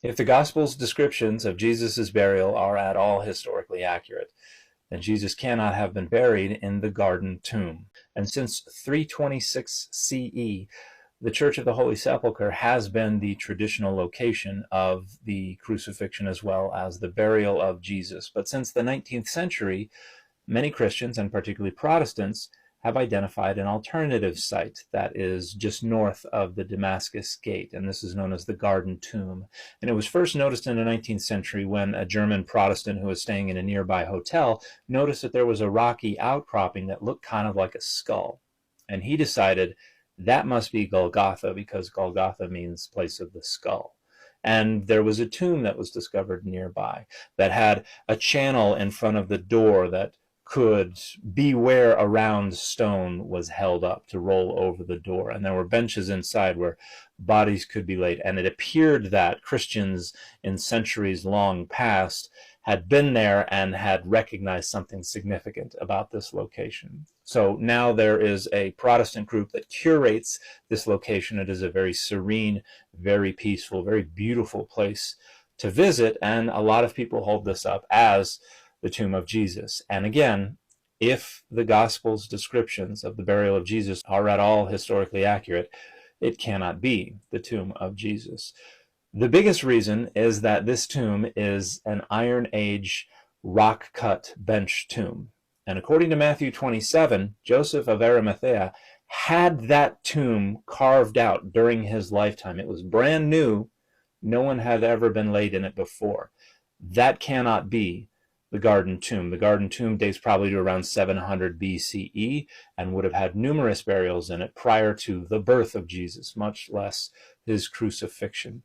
If the Gospel's descriptions of Jesus' burial are at all historically accurate, then Jesus cannot have been buried in the garden tomb. And since 326 CE, the Church of the Holy Sepulchre has been the traditional location of the crucifixion as well as the burial of Jesus. But since the 19th century, many Christians, and particularly Protestants, have identified an alternative site that is just north of the Damascus Gate, and this is known as the Garden Tomb. And it was first noticed in the 19th century when a German Protestant who was staying in a nearby hotel noticed that there was a rocky outcropping that looked kind of like a skull. And he decided that must be Golgotha, because Golgotha means place of the skull. And there was a tomb that was discovered nearby that had a channel in front of the door that could be where a round stone was held up to roll over the door. And there were benches inside where bodies could be laid. And it appeared that Christians in centuries long past had been there and had recognized something significant about this location. So now there is a Protestant group that curates this location. It is a very serene, very peaceful, very beautiful place to visit. And a lot of people hold this up as the tomb of Jesus. And again, if the Gospel's descriptions of the burial of Jesus are at all historically accurate, it cannot be the tomb of Jesus. The biggest reason is that this tomb is an Iron Age rock-cut bench tomb. And according to Matthew 27, Joseph of Arimathea had that tomb carved out during his lifetime. It was brand new. No one had ever been laid in it before. That cannot be the Garden Tomb. The Garden Tomb dates probably to around 700 BCE and would have had numerous burials in it prior to the birth of Jesus, much less his crucifixion.